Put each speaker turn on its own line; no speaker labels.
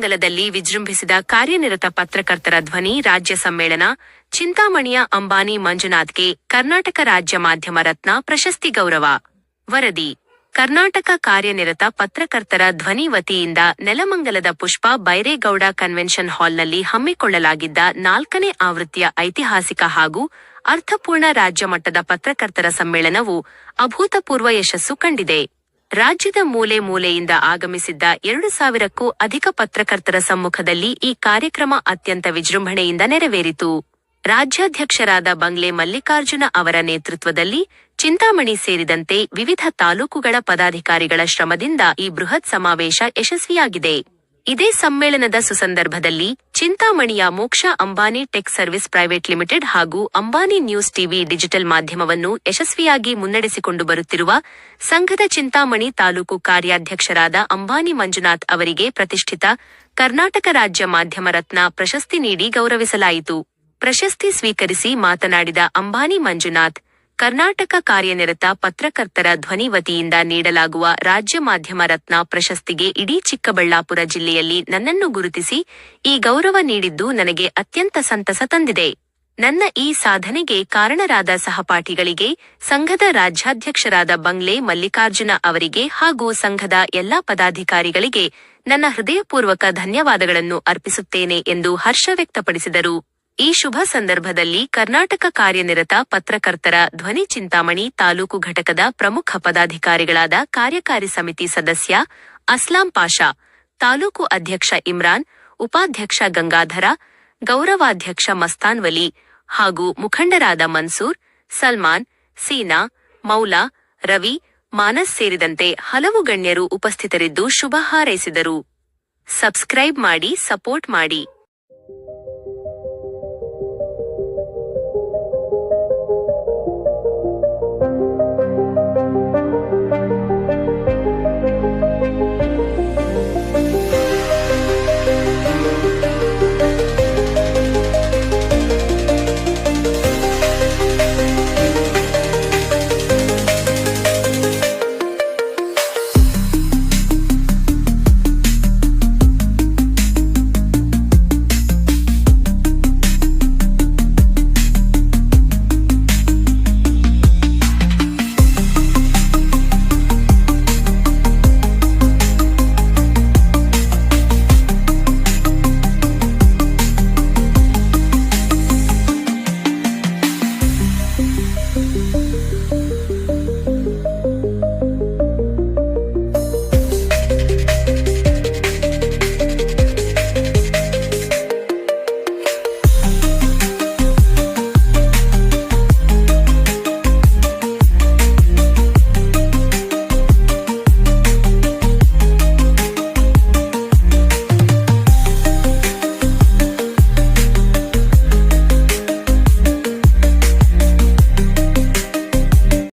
ನೆಲಮಂಗಲದಲ್ಲಿ ವಿಜೃಂಭಿಸಿದ ಕಾರ್ಯನಿರತ ಪತ್ರಕರ್ತರ ಧ್ವನಿ ರಾಜ್ಯ ಸಮ್ಮೇಳನ. ಚಿಂತಾಮಣಿಯ ಅಂಬಾನಿ ಮಂಜುನಾಥ್ಗೆ ಕರ್ನಾಟಕ ರಾಜ್ಯ ಮಾಧ್ಯಮ ರತ್ನ ಪ್ರಶಸ್ತಿ ಗೌರವ. ವರದಿ. ಕರ್ನಾಟಕ ಕಾರ್ಯನಿರತ ಪತ್ರಕರ್ತರ ಧ್ವನಿ ವತಿಯಿಂದ ನೆಲಮಂಗಲದ ಪುಷ್ಪ ಬೈರೇಗೌಡ ಕನ್ವೆನ್ಷನ್ ಹಾಲ್ನಲ್ಲಿ ಹಮ್ಮಿಕೊಳ್ಳಲಾಗಿದ್ದ 4ನೇ ಆವೃತ್ತಿಯ ಐತಿಹಾಸಿಕ ಹಾಗೂ ಅರ್ಥಪೂರ್ಣ ರಾಜ್ಯ ಮಟ್ಟದ ಪತ್ರಕರ್ತರ ಸಮ್ಮೇಳನವು ಅಭೂತಪೂರ್ವ ಯಶಸ್ಸು ಕಂಡಿದೆ. ರಾಜ್ಯದ ಮೂಲೆ ಮೂಲೆಯಿಂದ ಆಗಮಿಸಿದ್ದ 2,000ಕ್ಕೂ ಅಧಿಕ ಪತ್ರಕರ್ತರ ಸಮ್ಮುಖದಲ್ಲಿ ಈ ಕಾರ್ಯಕ್ರಮ ಅತ್ಯಂತ ವಿಜೃಂಭಣೆಯಿಂದ ನೆರವೇರಿತು. ರಾಜ್ಯಾಧ್ಯಕ್ಷರಾದ ಬಂಗ್ಲೆ ಮಲ್ಲಿಕಾರ್ಜುನ ಅವರ ನೇತೃತ್ವದಲ್ಲಿ ಚಿಂತಾಮಣಿ ಸೇರಿದಂತೆ ವಿವಿಧ ತಾಲೂಕುಗಳ ಪದಾಧಿಕಾರಿಗಳ ಶ್ರಮದಿಂದ ಈ ಬೃಹತ್ ಸಮಾವೇಶ ಯಶಸ್ವಿಯಾಗಿದೆ. ಇದೇ ಸಮ್ಮೇಳನದ ಸುಸಂದರ್ಭದಲ್ಲಿ ಚಿಂತಾಮಣಿಯ ಮೋಕ್ಷ Ambani tech service private limited ಹಾಗೂ ಅಂಬಾನಿ ನ್ಯೂಸ್ ಟಿವಿ ಡಿಜಿಟಲ್ ಮಾಧ್ಯಮವನ್ನು ಯಶಸ್ವಿಯಾಗಿ ಮುನ್ನಡೆಸಿಕೊಂಡು ಬರುತ್ತಿರುವ ಸಂಘದ ಚಿಂತಾಮಣಿ ತಾಲೂಕು ಕಾರ್ಯಾಧ್ಯಕ್ಷರಾದ ಅಂಬಾನಿ ಮಂಜುನಾಥ್ ಅವರಿಗೆ ಪ್ರತಿಷ್ಠಿತ ಕರ್ನಾಟಕ ರಾಜ್ಯ ಮಾಧ್ಯಮ ರತ್ನ ಪ್ರಶಸ್ತಿ ನೀಡಿ ಗೌರವಿಸಲಾಯಿತು. ಪ್ರಶಸ್ತಿ ಸ್ವೀಕರಿಸಿ ಮಾತನಾಡಿದ ಅಂಬಾನಿ ಮಂಜುನಾಥ್, ಕರ್ನಾಟಕ ಕಾರ್ಯನಿರತ ಪತ್ರಕರ್ತರ ಧ್ವನಿ ವತಿಯಿಂದ ನೀಡಲಾಗುವ ರಾಜ್ಯ ಮಾಧ್ಯಮ ರತ್ನ ಪ್ರಶಸ್ತಿಗೆ ಇಡೀ ಚಿಕ್ಕಬಳ್ಳಾಪುರ ಜಿಲ್ಲೆಯಲ್ಲಿ ನನ್ನನ್ನು ಗುರುತಿಸಿ ಈ ಗೌರವ ನೀಡಿದ್ದು ನನಗೆ ಅತ್ಯಂತ ಸಂತಸ ತಂದಿದೆ. ನನ್ನ ಈ ಸಾಧನೆಗೆ ಕಾರಣರಾದ ಸಹಪಾಠಿಗಳಿಗೆ, ಸಂಘದ ರಾಜ್ಯಾಧ್ಯಕ್ಷರಾದ ಬಂಗ್ಲೆ ಮಲ್ಲಿಕಾರ್ಜುನ ಅವರಿಗೆ ಹಾಗೂ ಸಂಘದ ಎಲ್ಲಾ ಪದಾಧಿಕಾರಿಗಳಿಗೆ ನನ್ನ ಹೃದಯಪೂರ್ವಕ ಧನ್ಯವಾದಗಳನ್ನು ಅರ್ಪಿಸುತ್ತೇನೆ ಎಂದು ಹರ್ಷ ವ್ಯಕ್ತಪಡಿಸಿದರು. ಈ ಶುಭ ಸಂದರ್ಭದಲ್ಲಿ ಕರ್ನಾಟಕ ಕಾರ್ಯನಿರತ ಪತ್ರಕರ್ತರ ಧ್ವನಿ ಚಿಂತಾಮಣಿ ತಾಲೂಕು ಘಟಕದ ಪ್ರಮುಖ ಪದಾಧಿಕಾರಿಗಳಾದ ಕಾರ್ಯಕಾರಿ ಸಮಿತಿ ಸದಸ್ಯ ಅಸ್ಲಾಂ ಪಾಷಾ, ತಾಲೂಕು ಅಧ್ಯಕ್ಷ ಇಮ್ರಾನ್, ಉಪಾಧ್ಯಕ್ಷ ಗಂಗಾಧರ, ಗೌರವಾಧ್ಯಕ್ಷ ಮಸ್ತಾನ್ ವಲಿ ಹಾಗೂ ಮುಖಂಡರಾದ ಮನ್ಸೂರ್, ಸಲ್ಮಾನ್, ಸೀನಾ, ಮೌಲಾ, ರವಿ, ಮಾನಸ್ ಸೇರಿದಂತೆ ಹಲವು ಗಣ್ಯರು ಉಪಸ್ಥಿತರಿದ್ದು ಶುಭ ಹಾರೈಸಿದರು. ಸಬ್ಸ್ಕ್ರೈಬ್ ಮಾಡಿ, ಸಪೋರ್ಟ್ ಮಾಡಿ.